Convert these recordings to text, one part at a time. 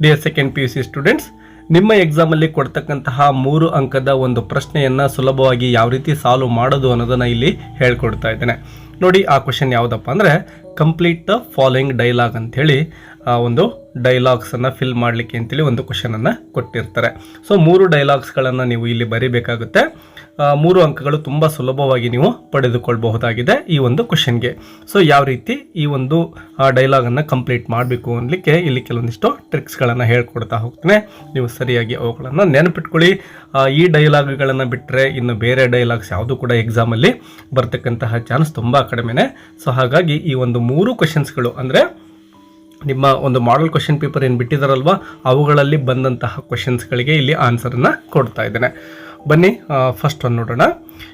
Dear second PUC students, ನಿಮ್ಮ ಎಕ್ಸಾಮಲ್ಲಿ ಕೊಡ್ತಕ್ಕಂತಹ 3 ಅಂಕದ ಒಂದು ಪ್ರಶ್ನೆಯನ್ನು ಸುಲಭವಾಗಿ ಯಾವ ರೀತಿ ಸಾಲ್ವ್ ಮಾಡೋದು ಅನ್ನೋದನ್ನು ಇಲ್ಲಿ ಹೇಳ್ಕೊಡ್ತಾ ಇದ್ದೇನೆ. ನೋಡಿ, ಆ ಕ್ವಶನ್ ಯಾವುದಪ್ಪ ಅಂದರೆ ಕಂಪ್ಲೀಟ್ ದ ಫಾಲೋಯಿಂಗ್ ಡೈಲಾಗ್ ಅಂಥೇಳಿ ಒಂದು ಡೈಲಾಗ್ಸನ್ನು ಫಿಲ್ ಮಾಡಲಿಕ್ಕೆ ಅಂತೇಳಿ ಒಂದು ಕ್ವಶನನ್ನು ಕೊಟ್ಟಿರ್ತಾರೆ. ಸೊ 3 ಡೈಲಾಗ್ಸ್ಗಳನ್ನು ನೀವು ಇಲ್ಲಿ ಬರೀಬೇಕಾಗುತ್ತೆ. 3 ಅಂಕಗಳು ತುಂಬ ಸುಲಭವಾಗಿ ನೀವು ಪಡೆದುಕೊಳ್ಬಹುದಾಗಿದೆ ಈ ಒಂದು ಕ್ವಶನ್ಗೆ. ಸೊ ಯಾವ ರೀತಿ ಈ ಒಂದು ಡೈಲಾಗನ್ನು ಕಂಪ್ಲೀಟ್ ಮಾಡಬೇಕು ಅನ್ನಲಿಕ್ಕೆ ಇಲ್ಲಿ ಕೆಲವೊಂದಿಷ್ಟು ಟ್ರಿಕ್ಸ್ಗಳನ್ನು ಹೇಳ್ಕೊಡ್ತಾ ಹೋಗ್ತೇನೆ. ನೀವು ಸರಿಯಾಗಿ ಅವುಗಳನ್ನು ನೆನಪಿಟ್ಕೊಳ್ಳಿ. ಈ ಡೈಲಾಗ್ಗಳನ್ನು ಬಿಟ್ಟರೆ ಇನ್ನು ಬೇರೆ ಡೈಲಾಗ್ಸ್ ಯಾವುದು ಕೂಡ ಎಕ್ಸಾಮಲ್ಲಿ ಬರ್ತಕ್ಕಂತಹ ಚಾನ್ಸ್ ತುಂಬ ಕಡಿಮೆನೆ. ಸೊ ಹಾಗಾಗಿ ಈ ಒಂದು 3 ಕ್ವಶನ್ಸ್ಗಳು ಅಂದರೆ ನಿಮ್ಮ ಒಂದು ಮಾಡೆಲ್ ಕ್ವಶನ್ ಪೇಪರ್ ಏನು ಬಿಟ್ಟಿದ್ದಾರಲ್ವ ಅವುಗಳಲ್ಲಿ ಬಂದಂತಹ ಕ್ವಶನ್ಸ್ಗಳಿಗೆ ಇಲ್ಲಿ ಆನ್ಸರನ್ನು ಕೊಡ್ತಾ ಇದ್ದೇನೆ. ಬನ್ನಿ ಫಸ್ಟ್ ಒಂದು ನೋಡೋಣ.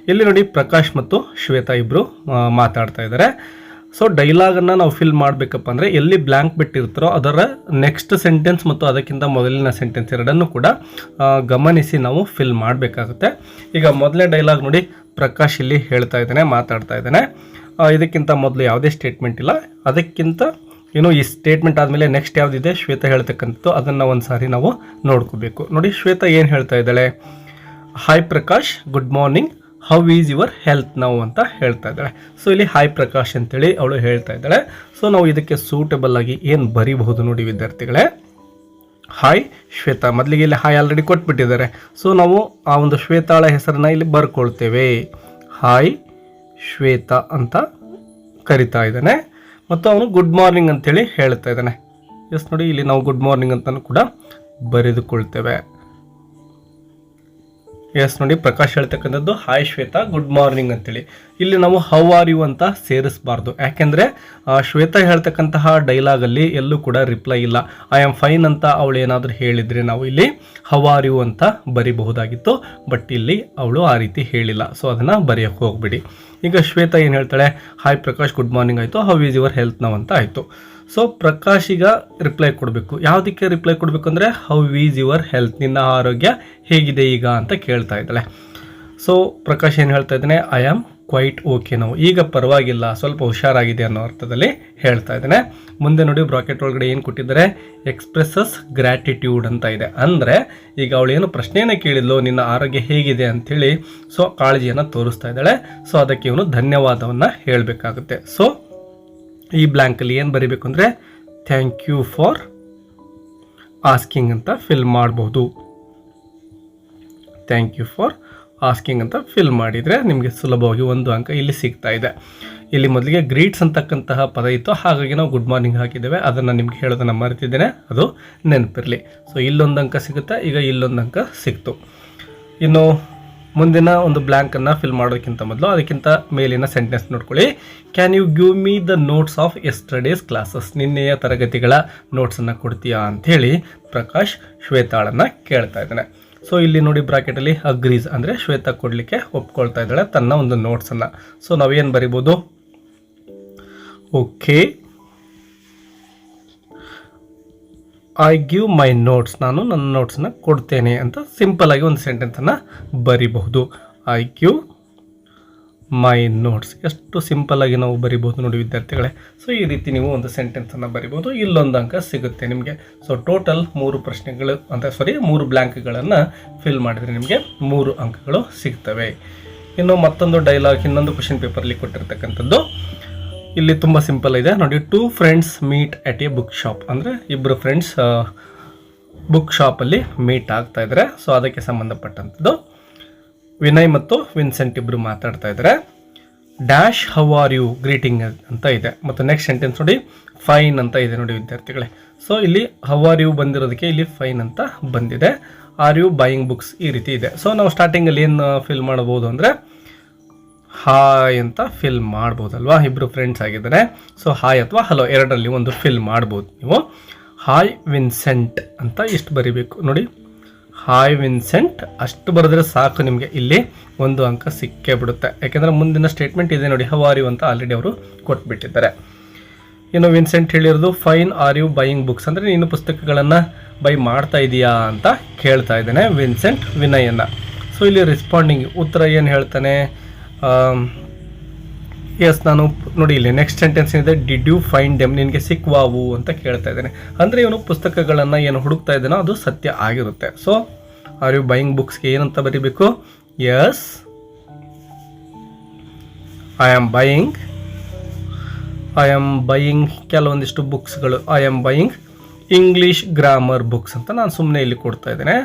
ಇಲ್ಲಿ ನೋಡಿ, ಪ್ರಕಾಶ್ ಮತ್ತು ಶ್ವೇತಾ ಇಬ್ಬರು ಮಾತಾಡ್ತಾ ಇದ್ದಾರೆ. ಸೊ ಡೈಲಾಗನ್ನು ನಾವು ಫಿಲ್ ಮಾಡಬೇಕಪ್ಪ ಅಂದರೆ ಎಲ್ಲಿ ಬ್ಲ್ಯಾಂಕ್ ಬಿಟ್ಟಿರ್ತಾರೋ ಅದರ ನೆಕ್ಸ್ಟ್ ಸೆಂಟೆನ್ಸ್ ಮತ್ತು ಅದಕ್ಕಿಂತ ಮೊದಲಿನ ಸೆಂಟೆನ್ಸ್ ಎರಡನ್ನೂ ಕೂಡ ಗಮನಿಸಿ ನಾವು ಫಿಲ್ ಮಾಡಬೇಕಾಗುತ್ತೆ. ಈಗ ಮೊದಲನೇ ಡೈಲಾಗ್ ನೋಡಿ, ಪ್ರಕಾಶ್ ಇಲ್ಲಿ ಹೇಳ್ತಾ ಇದ್ದಾನೆ, ಮಾತಾಡ್ತಾ ಇದ್ದಾನೆ. ಇದಕ್ಕಿಂತ ಮೊದಲು ಯಾವುದೇ ಸ್ಟೇಟ್ಮೆಂಟ್ ಇಲ್ಲ. ಅದಕ್ಕಿಂತ ಏನು ಈ ಸ್ಟೇಟ್ಮೆಂಟ್ ಆದಮೇಲೆ ನೆಕ್ಸ್ಟ್ ಯಾವುದಿದೆ ಶ್ವೇತಾ ಹೇಳ್ತಕ್ಕಂಥದ್ದು, ಅದನ್ನು ಒಂದು ಸಾರಿ ನಾವು ನೋಡ್ಕೋಬೇಕು. ನೋಡಿ, ಶ್ವೇತಾ ಏನು ಹೇಳ್ತಾ ಇದ್ದಾಳೆ? Hi Prakash, good morning, how is your health ನಾವು ಅಂತ ಹೇಳ್ತಾ ಇದ್ದಾಳೆ. ಸೊ ಇಲ್ಲಿ ಹಾಯ್ ಪ್ರಕಾಶ್ ಅಂತೇಳಿ ಅವಳು ಹೇಳ್ತಾ ಇದ್ದಾಳೆ. ಸೊ ನಾವು ಇದಕ್ಕೆ ಸೂಟಬಲ್ ಆಗಿ ಏನು ಬರೀಬಹುದು ನೋಡಿ ವಿದ್ಯಾರ್ಥಿಗಳೇ. ಹಾಯ್ ಶ್ವೇತಾ, ಮೊದಲಿಗೆ ಇಲ್ಲಿ ಹಾಯ್ ಆಲ್ರೆಡಿ ಕೊಟ್ಬಿಟ್ಟಿದ್ದಾರೆ. ಸೊ ನಾವು ಆ ಒಂದು ಶ್ವೇತಾಳ ಹೆಸರನ್ನ ಇಲ್ಲಿ ಬರ್ಕೊಳ್ತೇವೆ. ಹಾಯ್ ಶ್ವೇತಾ ಅಂತ ಕರಿತಾ ಇದ್ದಾನೆ ಮತ್ತು ಅವನು ಗುಡ್ ಮಾರ್ನಿಂಗ್ ಅಂತೇಳಿ ಹೇಳ್ತಾ ಇದ್ದಾನೆ. ಎಸ್ ನೋಡಿ, ಇಲ್ಲಿ ನಾವು ಗುಡ್ ಮಾರ್ನಿಂಗ್ ಅಂತಲೂ ಕೂಡ ಬರೆದುಕೊಳ್ತೇವೆ. ಎಸ್ ನೋಡಿ, ಪ್ರಕಾಶ್ ಹೇಳ್ತಕ್ಕಂಥದ್ದು ಹಾಯ್ ಶ್ವೇತಾ, ಗುಡ್ ಮಾರ್ನಿಂಗ್ ಅಂತೇಳಿ. ಇಲ್ಲಿ ನಾವು ಹೌ ಆರ್ ಯು ಅಂತ ಸೇರಿಸಬಾರ್ದು. ಯಾಕೆಂದರೆ ಶ್ವೇತಾ ಹೇಳ್ತಕ್ಕಂತಹ ಡೈಲಾಗಲ್ಲಿ ಎಲ್ಲೂ ಕೂಡ ರಿಪ್ಲೈ ಇಲ್ಲ. ಐ ಆಮ್ ಫೈನ್ ಅಂತ ಅವಳು ಏನಾದರೂ ಹೇಳಿದರೆ ನಾವು ಇಲ್ಲಿ ಹೌ ಆರ್ ಯು ಅಂತ ಬರಿಬಹುದಾಗಿತ್ತು. ಬಟ್ ಇಲ್ಲಿ ಅವಳು ಆ ರೀತಿ ಹೇಳಿಲ್ಲ. ಸೊ ಅದನ್ನು ಬರೆಯೋಕ್ಕೆ ಹೋಗ್ಬಿಡಿ. ಈಗ ಶ್ವೇತಾ ಏನು ಹೇಳ್ತಾಳೆ? ಹಾಯ್ ಪ್ರಕಾಶ್, ಗುಡ್ ಮಾರ್ನಿಂಗ್ ಆಯಿತು, ಹೌ ಈಸ್ ಯುವರ್ ಹೆಲ್ತ್ ನಾವು ಅಂತ ಆಯಿತು. ಸೊ ಪ್ರಕಾಶ್ ಈಗ ರಿಪ್ಲೈ ಕೊಡಬೇಕು. ಯಾವುದಕ್ಕೆ ರಿಪ್ಲೈ ಕೊಡಬೇಕು ಅಂದರೆ ಹೌ ಈಸ್ ಯುವರ್ ಹೆಲ್ತ್, ನಿನ್ನ ಆರೋಗ್ಯ ಹೇಗಿದೆ ಈಗ ಅಂತ ಕೇಳ್ತಾ ಇದ್ದಾಳೆ. ಸೊ ಪ್ರಕಾಶ್ ಏನು ಹೇಳ್ತಾ ಇದ್ದಾನೆ? ಐ ಆಮ್ ಕ್ವೈಟ್ ಓಕೆ ನಾವು, ಈಗ ಪರವಾಗಿಲ್ಲ, ಸ್ವಲ್ಪ ಹುಷಾರಾಗಿದೆ ಅನ್ನೋ ಅರ್ಥದಲ್ಲಿ ಹೇಳ್ತಾ ಇದ್ದಾನೆ. ಮುಂದೆ ನೋಡಿ, ಬ್ರಾಕೆಟ್ ಒಳಗಡೆ ಏನು ಕೊಟ್ಟಿದ್ದಾರೆ? ಎಕ್ಸ್ಪ್ರೆಸಸ್ ಗ್ರ್ಯಾಟಿಟ್ಯೂಡ್ ಅಂತ ಇದೆ. ಅಂದರೆ ಈಗ ಅವಳು ಏನು ಪ್ರಶ್ನೆಯನ್ನು ಕೇಳಿದ್ಲು, ನಿನ್ನ ಆರೋಗ್ಯ ಹೇಗಿದೆ ಅಂಥೇಳಿ, ಸೊ ಕಾಳಜಿಯನ್ನು ತೋರಿಸ್ತಾ ಇದ್ದಾಳೆ. ಸೊ ಅದಕ್ಕೆ ಇವನು ಧನ್ಯವಾದವನ್ನು ಹೇಳಬೇಕಾಗುತ್ತೆ. ಸೊ ಈ ಬ್ಲ್ಯಾಂಕಲ್ಲಿ ಏನು ಬರೀಬೇಕು ಅಂದರೆ ಥ್ಯಾಂಕ್ ಯು ಫಾರ್ ಆಸ್ಕಿಂಗ್ ಅಂತ ಫಿಲ್ ಮಾಡ್ಬೋದು. ಥ್ಯಾಂಕ್ ಯು ಫಾರ್ ಆಸ್ಕಿಂಗ್ ಅಂತ ಫಿಲ್ ಮಾಡಿದರೆ ನಿಮಗೆ ಸುಲಭವಾಗಿ 1 ಅಂಕ ಇಲ್ಲಿ ಸಿಗ್ತಾ ಇದೆ. ಇಲ್ಲಿ ಮೊದಲಿಗೆ ಗ್ರೀಟ್ಸ್ ಅಂತಕ್ಕಂತಹ ಪದ ಇತ್ತು, ಹಾಗಾಗಿ ನಾವು ಗುಡ್ ಮಾರ್ನಿಂಗ್ ಹಾಕಿದ್ದೇವೆ. ಅದನ್ನು ನಿಮ್ಗೆ ಹೇಳೋದನ್ನು ಮರೆತಿದ್ದೇನೆ, ಅದು ನೆನಪಿರಲಿ. ಸೊ ಇಲ್ಲೊಂದು ಅಂಕ ಸಿಗುತ್ತೆ, ಈಗ ಇಲ್ಲೊಂದು ಅಂಕ ಸಿಕ್ತು. ಇನ್ನು ಮುಂದಿನ ಒಂದು ಬ್ಲ್ಯಾಂಕನ್ನು ಫಿಲ್ ಮಾಡೋಕ್ಕಿಂತ ಮೊದಲು ಅದಕ್ಕಿಂತ ಮೇಲಿನ ಸೆಂಟೆನ್ಸ್ ನೋಡ್ಕೊಳ್ಳಿ. Can you give me the notes of yesterday's classes, ನಿನ್ನೆಯ ತರಗತಿಗಳ ನೋಟ್ಸನ್ನು ಕೊಡ್ತೀಯಾ ಅಂಥೇಳಿ ಪ್ರಕಾಶ್ ಶ್ವೇತಾಳನ್ನು ಕೇಳ್ತಾ ಇದ್ದಾನೆ. ಸೊ ಇಲ್ಲಿ ನೋಡಿ, ಬ್ರಾಕೆಟಲ್ಲಿ ಅಗ್ರೀಸ್ ಅಂದರೆ ಶ್ವೇತಾ ಕೊಡಲಿಕ್ಕೆ ಒಪ್ಕೊಳ್ತಾ ಇದ್ದಾಳೆ ತನ್ನ ಒಂದು ನೋಟ್ಸನ್ನು. ಸೊ ನಾವೇನು ಬರಿಬೋದು? Okay, I give my notes, ನಾನು ನನ್ನ ನೋಟ್ಸನ್ನು ಕೊಡ್ತೇನೆ ಅಂತ ಸಿಂಪಲ್ ಆಗಿ ಒಂದು ಸೆಂಟೆನ್ಸನ್ನು ಬರಿಬಹುದು. ಐ ಗಿವ್ ಮೈ ನೋಟ್ಸ್, ಎಷ್ಟು ಸಿಂಪಲ್ ಆಗಿ ನಾವು ಬರಿಬೋದು ನೋಡಿ ವಿದ್ಯಾರ್ಥಿಗಳೇ. ಸೊ ಈ ರೀತಿ ನೀವು ಒಂದು ಸೆಂಟೆನ್ಸನ್ನು ಬರಿಬೋದು. ಇಲ್ಲೊಂದು ಅಂಕ ಸಿಗುತ್ತೆ ನಿಮಗೆ. ಸೊ ಟೋಟಲ್ 3 ಪ್ರಶ್ನೆಗಳು ಅಂತ 3 ಬ್ಲ್ಯಾಂಕ್ಗಳನ್ನು ಫಿಲ್ ಮಾಡಿದರೆ ನಿಮಗೆ 3 ಅಂಕಗಳು ಸಿಗ್ತವೆ. ಇನ್ನು ಮತ್ತೊಂದು ಡೈಲಾಗ್ ಇನ್ನೊಂದು ಕ್ವಶನ್ ಪೇಪರಲ್ಲಿ ಕೊಟ್ಟಿರ್ತಕ್ಕಂಥದ್ದು ಇಲ್ಲಿ ತುಂಬ ಸಿಂಪಲ್ ಇದೆ ನೋಡಿ. 2 friends meet at A book shop, ಅಂದರೆ ಇಬ್ಬರು ಫ್ರೆಂಡ್ಸ್ ಬುಕ್ ಶಾಪಲ್ಲಿ ಮೀಟ್ ಆಗ್ತಾ ಇದ್ದಾರೆ. ಸೊ ಅದಕ್ಕೆ ಸಂಬಂಧಪಟ್ಟಂಥದ್ದು ವಿನಯ್ ಮತ್ತು ವಿನ್ಸೆಂಟ್ ಇಬ್ಬರು ಮಾತಾಡ್ತಾ ಇದ್ದಾರೆ. Dash how are you greeting ಅಂತ ಇದೆ. ಮತ್ತು ನೆಕ್ಸ್ಟ್ ಸೆಂಟೆನ್ಸ್ ನೋಡಿ, ಫೈನ್ ಅಂತ ಇದೆ ನೋಡಿ ವಿದ್ಯಾರ್ಥಿಗಳೇ. ಸೊ ಇಲ್ಲಿ ಹೌ ಆರ್ ಯು ಬಂದಿರೋದಕ್ಕೆ ಇಲ್ಲಿ ಫೈನ್ ಅಂತ ಬಂದಿದೆ. ಆರ್ ಯು ಬೈಯಿಂಗ್ ಬುಕ್ಸ್ ಈ ರೀತಿ ಇದೆ. ಸೊ ನಾವು ಸ್ಟಾರ್ಟಿಂಗಲ್ಲಿ ಏನು ಫಿಲ್ ಮಾಡ್ಬೋದು ಅಂದರೆ ಹಾಯ್ ಅಂತ ಫಿಲ್ ಮಾಡ್ಬೋದಲ್ವಾ, ಇಬ್ಬರು ಫ್ರೆಂಡ್ಸ್ ಆಗಿದ್ದಾರೆ. ಸೊ ಹಾಯ್ ಅಥವಾ ಹಲೋ ಎರಡರಲ್ಲಿ ಒಂದು ಫಿಲ್ ಮಾಡ್ಬೋದು ನೀವು. ಹಾಯ್ ವಿನ್ಸೆಂಟ್ ಅಂತ ಇಷ್ಟು ಬರಿಬೇಕು ನೋಡಿ. ಹಾಯ್ ವಿನ್ಸೆಂಟ್ ಅಷ್ಟು ಬರೆದ್ರೆ ಸಾಕು, ನಿಮಗೆ ಇಲ್ಲಿ 1 ಅಂಕ ಸಿಕ್ಕೇ ಬಿಡುತ್ತೆ. ಯಾಕೆಂದರೆ ಮುಂದಿನ ಸ್ಟೇಟ್ಮೆಂಟ್ ಇದೆ ನೋಡಿ, ಹೌ ಆರ್ ಯು ಅಂತ ಆಲ್ರೆಡಿ ಅವರು ಕೊಟ್ಬಿಟ್ಟಿದ್ದಾರೆ. ಇನ್ನು ವಿನ್ಸೆಂಟ್ ಹೇಳಿರೋದು fine are you buying books, ಅಂದರೆ ನೀನು ಪುಸ್ತಕಗಳನ್ನು ಬೈ ಮಾಡ್ತಾ ಇದೆಯಾ ಅಂತ ಕೇಳ್ತಾ ಇದ್ದಾನೆ ವಿನ್ಸೆಂಟ್ ವಿನಯನ್ನ. ಸೊ ಇಲ್ಲಿ ರೆಸ್ಪಾಂಡಿಂಗ್ ಉತ್ತರ ಏನು ಹೇಳ್ತಾನೆ? ಎಸ್, ನಾನು ನೋಡಿ ಇಲ್ಲಿ ನೆಕ್ಸ್ಟ್ ಸೆಂಟೆನ್ಸ್ ಇದೆ, ಡಿಡ್ ಯು ಫೈಂಡ್ ದೆಮ್, ನಿನಗೆ ಸಿಕ್ವಾವು ಅಂತ ಕೇಳ್ತಾ ಇದ್ದೇನೆ. ಅಂದರೆ ಇವನು ಪುಸ್ತಕಗಳನ್ನು ಏನು ಹುಡುಕ್ತಾ ಇದ್ದಾನೋ ಅದು ಸತ್ಯ ಆಗಿರುತ್ತೆ. ಸೊ ಆರ್ ಯು ಬೈಯಿಂಗ್ ಬುಕ್ಸ್ಗೆ ಏನಂತ ಬರೀಬೇಕು? ಎಸ್ ಐ ಆಮ್ ಬೈಯಿಂಗ್ ಕೆಲವೊಂದಿಷ್ಟು ಬುಕ್ಸ್ಗಳು. I am buying English grammar books ಅಂತ ನಾನು ಸುಮ್ಮನೆ ಇಲ್ಲಿ ಕೊಡ್ತಾ ಇದ್ದೇನೆ.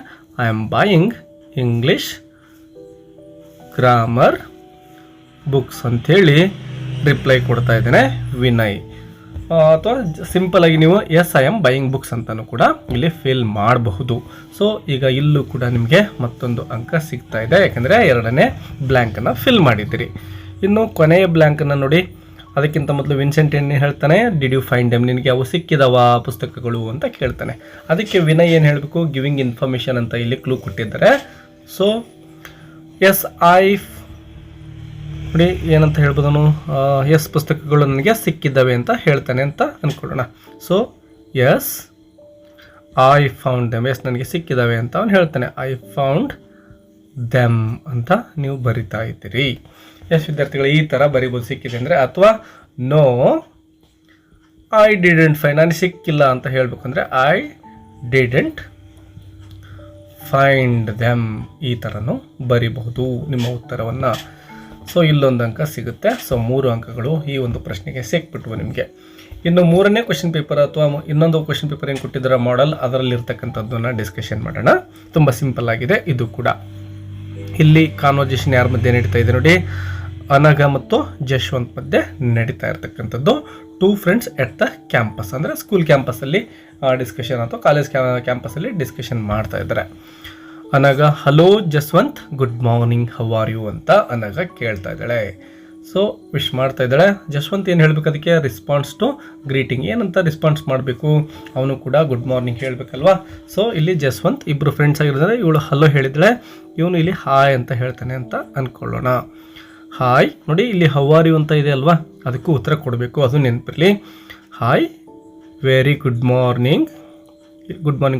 I am buying English grammar books ಅಂಥೇಳಿ ರಿಪ್ಲೈ ಕೊಡ್ತಾ ಇದ್ದೇನೆ ವಿನಯ್. ಅಥವಾ ಸಿಂಪಲ್ ಆಗಿ ನೀವು yes I am buying books ಅಂತಲೂ ಕೂಡ ಇಲ್ಲಿ ಫಿಲ್ ಮಾಡಬಹುದು. ಸೊ ಈಗ ಇಲ್ಲೂ ಕೂಡ ನಿಮಗೆ ಮತ್ತೊಂದು ಅಂಕ ಸಿಗ್ತಾ ಇದೆ, ಯಾಕೆಂದರೆ ಎರಡನೇ ಬ್ಲ್ಯಾಂಕನ್ನು ಫಿಲ್ ಮಾಡಿದ್ದೀರಿ. ಇನ್ನು ಕೊನೆಯ ಬ್ಲ್ಯಾಂಕನ್ನು ನೋಡಿ. ಅದಕ್ಕಿಂತ ಮೊದಲು ವಿನ್ಸೆಂಟ್ ಏನು ಹೇಳ್ತಾನೆ? ಡಿಡ್ ಯು ಫೈಂಡ್ ದೆಮ್, ನಿನಗೆ ಅವು ಸಿಕ್ಕಿದವ ಪುಸ್ತಕಗಳು ಅಂತ ಕೇಳ್ತಾನೆ. ಅದಕ್ಕೆ ವಿನಯ್ ಏನು ಹೇಳಬೇಕು? ಗಿವಿಂಗ್ ಇನ್ಫಾರ್ಮೇಷನ್ ಅಂತ ಇಲ್ಲಿ ಕ್ಲೂ ಕೊಟ್ಟಿದ್ದಾರೆ. ಸೊ ಎಸ್ ಐ ನೋಡಿ ಏನಂತ ಹೇಳ್ಬೋದು ನಾನು, ಎಸ್ ಪುಸ್ತಕಗಳು ನನಗೆ ಸಿಕ್ಕಿದ್ದಾವೆ ಅಂತ ಹೇಳ್ತಾನೆ ಅಂತ ಅಂದ್ಕೊಳ್ಳೋಣ. So yes I found them, yes ನನಗೆ ಸಿಕ್ಕಿದ್ದಾವೆ ಅಂತ ಅವನು ಹೇಳ್ತಾನೆ. ಐ ಫೌಂಡ್ ದೆಮ್ ಅಂತ ನೀವು ಬರಿತಾ ಇದ್ದೀರಿ. ಎಸ್ ವಿದ್ಯಾರ್ಥಿಗಳು, ಈ ಥರ ಬರಿಬೋದು ಸಿಕ್ಕಿದೆ ಅಂದರೆ. ಅಥವಾ ನೋ ಐ ಡಿಡೆಂಟ್ ಫೈಂಡ್, ನನಗೆ ಸಿಕ್ಕಿಲ್ಲ ಅಂತ ಹೇಳಬೇಕಂದ್ರೆ ಐ ಡಿಡೆಂಟ್ ಫೈಂಡ್ ದೆಮ್, ಈ ಥರನೂ ಬರಿಬಹುದು ನಿಮ್ಮ ಉತ್ತರವನ್ನು. ಸೊ ಇಲ್ಲೊಂದು ಅಂಕ ಸಿಗುತ್ತೆ. ಸೊ 3 ಅಂಕಗಳು ಈ ಒಂದು ಪ್ರಶ್ನೆಗೆ ಸಿಕ್ಬಿಟ್ವು ನಿಮಗೆ. ಇನ್ನು ಮೂರನೇ ಕ್ವೆಶ್ಚನ್ ಪೇಪರ್ ಅಥವಾ ಇನ್ನೊಂದು ಕ್ವೆಶ್ಚನ್ ಪೇಪರ್ ಏನು ಕೊಟ್ಟಿದ್ದಾರೆ ಮಾಡೆಲ್, ಅದರಲ್ಲಿರ್ತಕ್ಕಂಥದ್ದನ್ನು ಡಿಸ್ಕಷನ್ ಮಾಡೋಣ. ತುಂಬ ಸಿಂಪಲ್ ಆಗಿದೆ ಇದು ಕೂಡ. ಇಲ್ಲಿ ಕಾನ್ವರ್ಜೇಷನ್ ಯಾರ ಮಧ್ಯೆ ನಡೀತಾ ಇದೆ ನೋಡಿ, ಅನಘ ಮತ್ತು ಜಶ್ವಂತ್ ಮಧ್ಯೆ ನಡೀತಾ ಇರ್ತಕ್ಕಂಥದ್ದು. 2 ಫ್ರೆಂಡ್ಸ್ ಎಟ್ ದ ಕ್ಯಾಂಪಸ್, ಅಂದರೆ ಸ್ಕೂಲ್ ಕ್ಯಾಂಪಸ್ಸಲ್ಲಿ ಡಿಸ್ಕಷನ್ ಅಥವಾ ಕಾಲೇಜ್ ಕ್ಯಾಂಪಸ್ಸಲ್ಲಿ ಡಿಸ್ಕಷನ್ ಮಾಡ್ತಾ ಇದ್ದಾರೆ. Anagha, hello Jaswanth, good morning, how are you ಅಂತ ಅನಘ ಕೇಳ್ತಾ ಇದ್ದಾಳೆ. ಸೊ ವಿಶ್ ಮಾಡ್ತಾ ಇದ್ದಾಳೆ. ಜಸ್ವಂತ್ ಏನು ಹೇಳಬೇಕು ಅದಕ್ಕೆ? ರೆಸ್ಪಾನ್ಸ್ ಟು ಗ್ರೀಟಿಂಗ್, ಏನಂತ ರೆಸ್ಪಾನ್ಸ್ ಮಾಡಬೇಕು? ಅವನು ಕೂಡ ಗುಡ್ ಮಾರ್ನಿಂಗ್ ಹೇಳಬೇಕಲ್ವಾ. ಸೊ ಇಲ್ಲಿ ಜಸ್ವಂತ್ ಇಬ್ಬರು ಫ್ರೆಂಡ್ಸ್ ಆಗಿರ್ತಾರೆ. ಇವಳು ಹಲೋ ಹೇಳಿದ್ದಾಳೆ, ಇವನು ಇಲ್ಲಿ ಹಾಯ್ ಅಂತ ಹೇಳ್ತಾನೆ ಅಂತ ಅಂದ್ಕೊಳ್ಳೋಣ. ಹಾಯ್ ನೋಡಿ, ಇಲ್ಲಿ ಹೌ ಆರ್ ಯು ಅಂತ ಇದೆ ಅಲ್ವಾ, ಅದಕ್ಕೂ ಉತ್ತರ ಕೊಡಬೇಕು, ಅದು ನೆನಪಿರಲಿ. ಹಾಯ್, ವೆರಿ ಗುಡ್ ಮಾರ್ನಿಂಗ್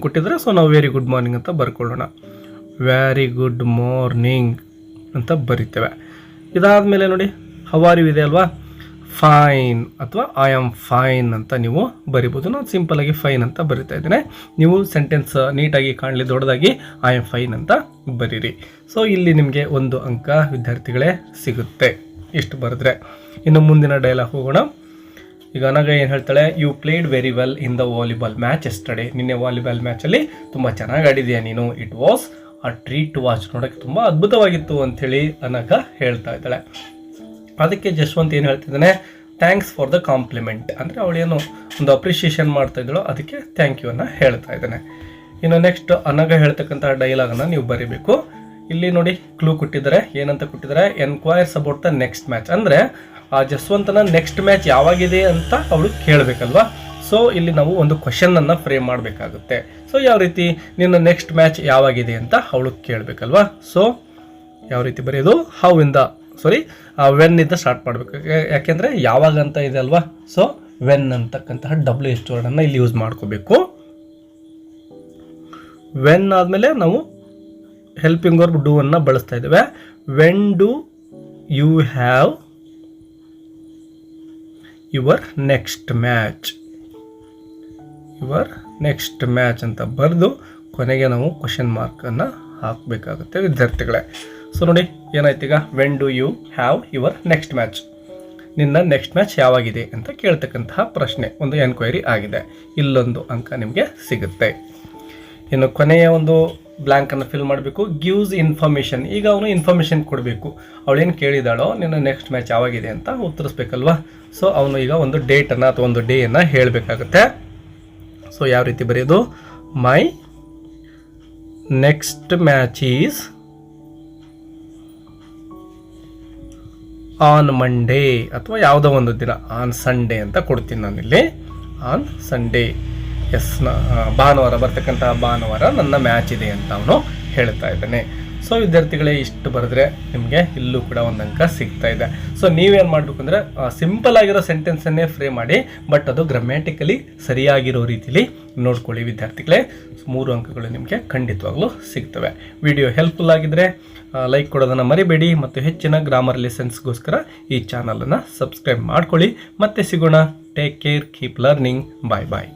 ಕೊಟ್ಟಿದ್ದಾರೆ. ಸೊ ನಾವು ವೆರಿ ಗುಡ್ ಮಾರ್ನಿಂಗ್ ಅಂತ ಬರ್ಕೊಳ್ಳೋಣ. ವೆರಿ ಗುಡ್ ಮಾರ್ನಿಂಗ್ ಅಂತ ಬರಿತೇವೆ. ಇದಾದಮೇಲೆ ನೋಡಿ ಹೌ ಆರ್ ಯು ಇದೆ ಅಲ್ವಾ, ಫೈನ್ ಅಥವಾ ಐ ಆಮ್ ಫೈನ್ ಅಂತ ನೀವು ಬರಿಬೋದು. ನಾನು ಸಿಂಪಲಾಗಿ ಫೈನ್ ಅಂತ ಬರಿತಾ ಇದ್ದೇನೆ. ನೀವು ಸೆಂಟೆನ್ಸ್ ನೀಟಾಗಿ ಕಾಣಲಿ ದೊಡ್ಡದಾಗಿ ಐ ಆಮ್ ಫೈನ್ ಅಂತ ಬರೀರಿ. ಸೊ ಇಲ್ಲಿ ನಿಮಗೆ 1 ಅಂಕ ವಿದ್ಯಾರ್ಥಿಗಳೇ ಸಿಗುತ್ತೆ ಇಷ್ಟು ಬರೆದ್ರೆ. ಇನ್ನು ಮುಂದಿನ ಡೈಲಾಗ್ ಹೋಗೋಣ. ಈಗ ಅನಘ ಏನು ಹೇಳ್ತಾಳೆ? You played very well in the volleyball match yesterday, ನಿನ್ನೆ ವಾಲಿಬಾಲ್ ಮ್ಯಾಚಲ್ಲಿ ತುಂಬ ಚೆನ್ನಾಗಿ ಆಡಿದೆಯಾ ನೀನು. It was a treat to watch, ನೋಡೋಕ್ಕೆ ತುಂಬ ಅದ್ಭುತವಾಗಿತ್ತು ಅಂಥೇಳಿ ಅನಘ ಹೇಳ್ತಾ ಇದ್ದಾಳೆ. ಅದಕ್ಕೆ ಜಶ್ವಂತ್ ಏನು ಹೇಳ್ತಿದ್ದಾನೆ? ಥ್ಯಾಂಕ್ಸ್ ಫಾರ್ ದ ಕಾಂಪ್ಲಿಮೆಂಟ್, ಅಂದರೆ ಅವಳೇನು ಒಂದು ಅಪ್ರಿಷಿಯೇಷನ್ ಮಾಡ್ತಾ ಇದ್ದಳು, ಅದಕ್ಕೆ ಥ್ಯಾಂಕ್ ಯು ಅನ್ನು ಹೇಳ್ತಾ ಇದ್ದಾನೆ. ಇನ್ನು ನೆಕ್ಸ್ಟ್ ಅನಘ ಹೇಳ್ತಕ್ಕಂಥ ಡೈಲಾಗನ್ನು ನೀವು ಬರೀಬೇಕು. ಇಲ್ಲಿ ನೋಡಿ ಕ್ಲೂ ಕೊಟ್ಟಿದ್ದಾರೆ. ಏನಂತ ಕೊಟ್ಟಿದ್ದಾರೆ? ಎನ್ಕ್ವೈರ್ಸ್ ಅಬೌಟ್ ದ ನೆಕ್ಸ್ಟ್ ಮ್ಯಾಚ್, ಅಂದರೆ ಆ ಜಸ್ವಂತನ ನೆಕ್ಸ್ಟ್ ಮ್ಯಾಚ್ ಯಾವಾಗಿದೆ ಅಂತ ಅವಳು ಕೇಳಬೇಕಲ್ವಾ. ಸೊ ಇಲ್ಲಿ ನಾವು ಒಂದು ಕ್ವಶನನ್ನು ಫ್ರೇಮ್ ಮಾಡಬೇಕಾಗುತ್ತೆ. ಸೊ ಯಾವ ರೀತಿ? ನಿನ್ನ ನೆಕ್ಸ್ಟ್ ಮ್ಯಾಚ್ ಯಾವಾಗಿದೆ ಅಂತ ಅವಳು ಕೇಳಬೇಕಲ್ವಾ. ಸೊ ಯಾವ ರೀತಿ ಬರೆಯೋದು? ವೆನ್ ಇಂದ ಸ್ಟಾರ್ಟ್ ಮಾಡಬೇಕು. ಯಾಕೆಂದರೆ ಯಾವಾಗ ಅಂತ ಇದೆ ಅಲ್ವಾ. ಸೊ ವೆನ್ ಅಂತಕ್ಕಂತಹ WH ವರ್ಡನ್ನು ಇಲ್ಲಿ ಯೂಸ್ ಮಾಡ್ಕೋಬೇಕು. ವೆನ್ ಆದಮೇಲೆ ನಾವು ಹೆಲ್ಪಿಂಗ್ ವರ್ಬ್ ಡೂ ಅನ್ನು ಬಳಸ್ತಾ ಇದ್ದೇವೆ. When do you have your next match ಅಂತ ಬರೆದು ಕೊನೆಗೆ ನಾವು ಕ್ವಶನ್ ಮಾರ್ಕನ್ನು ಹಾಕಬೇಕಾಗುತ್ತೆ ವಿದ್ಯಾರ್ಥಿಗಳೇ. ಸೊ ನೋಡಿ ಏನಾಯ್ತು ಈಗ? When do you have your next match, ನಿನ್ನ ನೆಕ್ಸ್ಟ್ ಮ್ಯಾಚ್ ಯಾವಾಗಿದೆ ಅಂತ ಕೇಳ್ತಕ್ಕಂತಹ ಪ್ರಶ್ನೆ, ಒಂದು ಎನ್ಕ್ವೈರಿ ಆಗಿದೆ. ಇಲ್ಲೊಂದು ಅಂಕ ನಿಮಗೆ ಸಿಗುತ್ತೆ. ಇನ್ನು ಕೊನೆಯ ಒಂದು ಬ್ಲ್ಯಾಂಕನ್ನು ಫಿಲ್ ಮಾಡಬೇಕು. ಗಿವ್ಸ್ ಇನ್ಫಾರ್ಮೇಷನ್, ಈಗ ಅವನು ಇನ್ಫಾರ್ಮೇಷನ್ ಕೊಡಬೇಕು. ಅವಳೇನು ಕೇಳಿದಾಳೋ ನಿನ್ನ ನೆಕ್ಸ್ಟ್ ಮ್ಯಾಚ್ ಯಾವಾಗಿದೆ ಅಂತ ಉತ್ತರಿಸ್ಬೇಕಲ್ವಾ. ಸೊ ಅವನು ಈಗ ಒಂದು ಡೇಟನ್ನು ಅಥವಾ ಒಂದು ಡೇಯನ್ನು ಹೇಳಬೇಕಾಗುತ್ತೆ. ಸೊ ಯಾವ ರೀತಿ ಬರೆಯೋದು? My next match is on Monday, ಅಥವಾ ಯಾವುದೋ ಒಂದು ದಿನ ಆನ್ ಸಂಡೇ ಅಂತ ಕೊಡ್ತೀನಿ ನಾನಿಲ್ಲಿ. ಆನ್ ಸಂಡೇ, ಭಾನುವಾರ, ಬರ್ತಕ್ಕಂತಹ ಭಾನುವಾರ ನನ್ನ ಮ್ಯಾಚ್ ಇದೆ ಅಂತ ಅವನು ಹೇಳ್ತಾ ಇದ್ದಾನೆ. ಸೊ ಸೊ ವಿದ್ಯಾರ್ಥಿಗಳೇ, ಇಷ್ಟು ಬರೆದ್ರೆ ನಿಮಗೆ ಇಲ್ಲೂ ಕೂಡ ಒಂದು ಅಂಕ ಸಿಗ್ತಾ ಇದೆ. ಸೊ ನೀವೇನು ಮಾಡಬೇಕು ಅಂದರೆ ಸಿಂಪಲ್ ಆಗಿರೋ ಸೆಂಟೆನ್ಸನ್ನೇ ಫ್ರೇಮ್ ಮಾಡಿ, ಬಟ್ ಅದು ಗ್ರಾಮ್ಯಾಟಿಕಲಿ ಸರಿಯಾಗಿರೋ ರೀತಿಲಿ ನೋಡ್ಕೊಳ್ಳಿ ವಿದ್ಯಾರ್ಥಿಗಳೇ. 3 ಅಂಕಗಳು ನಿಮಗೆ ಖಂಡಿತವಾಗ್ಲೂ ಸಿಗ್ತವೆ. ವಿಡಿಯೋ ಹೆಲ್ಪ್ಫುಲ್ ಆಗಿದ್ರೆ ಲೈಕ್ ಕೊಡೋದನ್ನು ಮರಿಬೇಡಿ ಮತ್ತು ಹೆಚ್ಚಿನ ಗ್ರಾಮರ್ ಲೆಸನ್ಸ್ಗೋಸ್ಕರ ಈ ಚಾನಲನ್ನು ಸಬ್ಸ್ಕ್ರೈಬ್ ಮಾಡ್ಕೊಳ್ಳಿ. ಮತ್ತೆ ಸಿಗೋಣ. Take care, keep learning. Bye ಬಾಯ್.